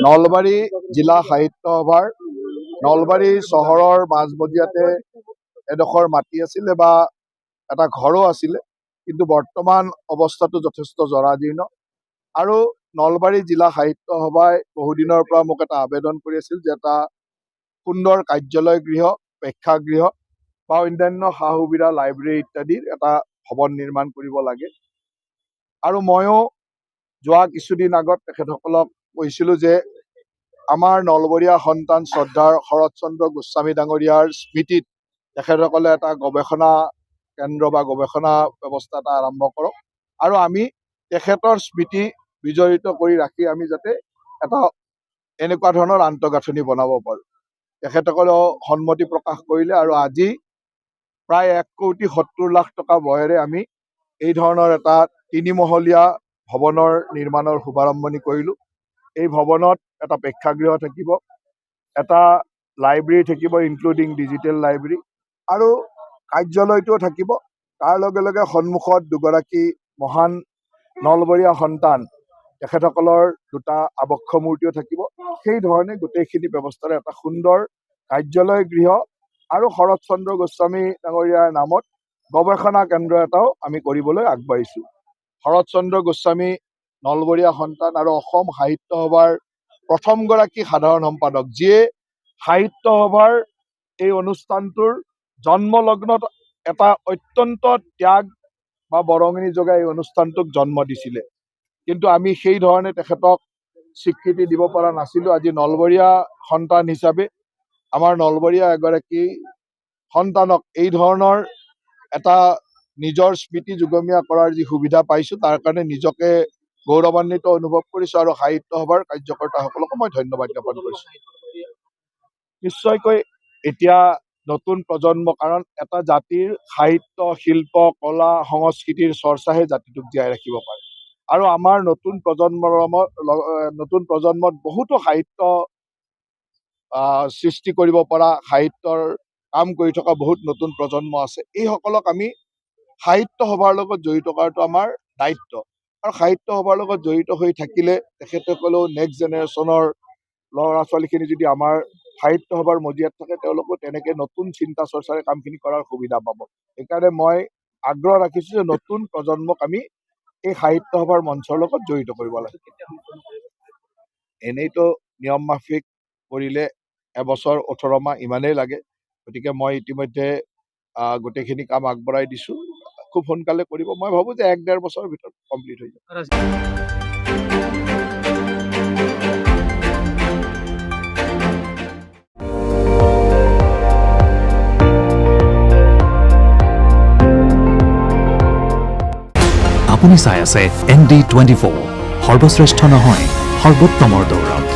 নলবাৰী জিলা সাহিত্য সভাৰ নলবাৰী চহৰৰ মাজমজিয়াতে এডোখৰ মাটি আছিলে বা এটা ঘৰো আছিলে, কিন্তু বৰ্তমান অৱস্থাটো যথেষ্ট জৰাজীৰ্ণ। আৰু নলবাৰী জিলা সাহিত্য সভাই বহুদিনৰ পৰা মোক এটা আবেদন কৰি আছিল যে এটা সুন্দৰ কাৰ্যালয় গৃহ, প্ৰেক্ষাগৃহ বা অন্যান্য সা সুবিধা লাইব্ৰেৰী ইত্যাদিৰ এটা ভৱন নিৰ্মাণ কৰিব লাগে। আৰু ময়ো যোৱা কিছুদিন আগত তেখেতসকলক কৈছিলোঁ যে আমাৰ নলবৰীয়া সন্তান শ্ৰদ্ধাৰ শৰৎচন্দ্ৰ গোস্বামী ডাঙৰীয়াৰ স্মৃতিত তেখেতসকলে এটা গৱেষণা কেন্দ্ৰ বা গৱেষণা ব্যৱস্থা এটা আৰম্ভ কৰক, আৰু আমি তেখেতৰ স্মৃতি বিজড়িত কৰি ৰাখি আমি যাতে এটা এনেকুৱা ধৰণৰ আন্তঃগাঁথনি বনাব পাৰোঁ। তেখেতসকলেও সন্মতি প্ৰকাশ কৰিলে আৰু আজি প্ৰায় 1,70,00,000 টকা ব্যয়েৰে আমি এই ধৰণৰ এটা 3মহলীয়া ভৱনৰ নিৰ্মাণৰ শুভাৰম্ভণি কৰিলোঁ। এই ভৱনত এটা প্ৰেক্ষাগৃহ থাকিব, এটা লাইব্ৰেৰী থাকিব ইনক্লুডিং ডিজিটেল লাইব্ৰেৰী, আৰু কাৰ্যালয়টোও থাকিব। তাৰ লগে লগে সন্মুখত দুগৰাকী মহান নলবৰীয়া সন্তান তেখেতসকলৰ দুটা আবক্ষ মূৰ্তিও থাকিব। সেই ধৰণে গোটেইখিনি ব্যৱস্থাৰে এটা সুন্দৰ কাৰ্যালয় গৃহ আৰু শৰৎচন্দ্ৰ গোস্বামী ডাঙৰীয়াৰ নামত গৱেষণা কেন্দ্ৰ এটাও আমি কৰিবলৈ আগবাঢ়িছোঁ। শৰৎচন্দ্ৰ গোস্বামী নলবৰীয়া সন্তান আৰু অসম সাহিত্য সভাৰ প্ৰথমগৰাকী সাধাৰণ সম্পাদক, যিয়ে সাহিত্য সভাৰ এই অনুষ্ঠানটোৰ জন্মলগ্নত এটা অত্যন্ত ত্যাগ বা বৰঙণি যোগাই এই অনুষ্ঠানটোক জন্ম দিছিলে। কিন্তু আমি সেই ধৰণে তেখেতক স্বীকৃতি দিব পৰা নাছিলোঁ। আজি নলবৰীয়া সন্তান হিচাপে আমাৰ নলবৰীয়া এগৰাকী সন্তানক এই ধৰণৰ এটা নিজৰ স্মৃতি যুগমীয়া কৰাৰ যি সুবিধা পাইছোঁ, তাৰ কাৰণে নিজকে গৌৰৱান্বিত অনুভৱ কৰিছোঁ আৰু সাহিত্য সভাৰ কাৰ্যকৰ্তাসকলকো মই ধন্যবাদ জ্ঞাপন কৰিছোঁ। নিশ্চয়কৈ এতিয়া নতুন প্ৰজন্ম, কাৰণ এটা জাতিৰ সাহিত্য, শিল্প, কলা, সংস্কৃতিৰ চৰ্চাহে জাতিটোক জীয়াই ৰাখিব পাৰে। আৰু আমাৰ নতুন প্ৰজন্মত বহুতো সাহিত্য সৃষ্টি কৰিব পৰা, সাহিত্যৰ কাম কৰি থকা বহুত নতুন প্ৰজন্ম আছে। এইসকলক আমি সাহিত্য সভাৰ লগত জড়িত কৰাটো আমাৰ দায়িত্ব। আৰু সাহিত্য সভাৰ লগত জড়িত হৈ থাকিলে তেখেতসকলেও নেক্সট জেনেৰেশ্যনৰ ল'ৰা ছোৱালীখিনি যদি আমাৰ সাহিত্য সভাৰ মজিয়াত থাকে, তেওঁলোকেও তেনেকে নতুন চিন্তা চৰ্চাৰে কামখিনি কৰাৰ সুবিধা পাব। সেইকাৰণে মই আগ্ৰহ ৰাখিছোঁ যে নতুন প্ৰজন্মক আমি এই সাহিত্য সভাৰ মঞ্চৰ লগত জড়িত কৰিব লাগে। এনেইতো নিয়ম মাফিক কৰিলে এবছৰ 18 মাহ ইমানেই লাগে। গতিকে মই ইতিমধ্যে গোটেইখিনি কাম আগবঢ়াই দিছোঁ। খুব সোনকালে কৰিব, মই ভাবোঁ যে 1-1.5 বছৰৰ ভিতৰত কমপ্লিট হৈ যাব। আপুনি চাই আছে ND24, সৰ্বশ্ৰেষ্ঠ নহয় সৰ্বোত্তমৰ দৌৰত।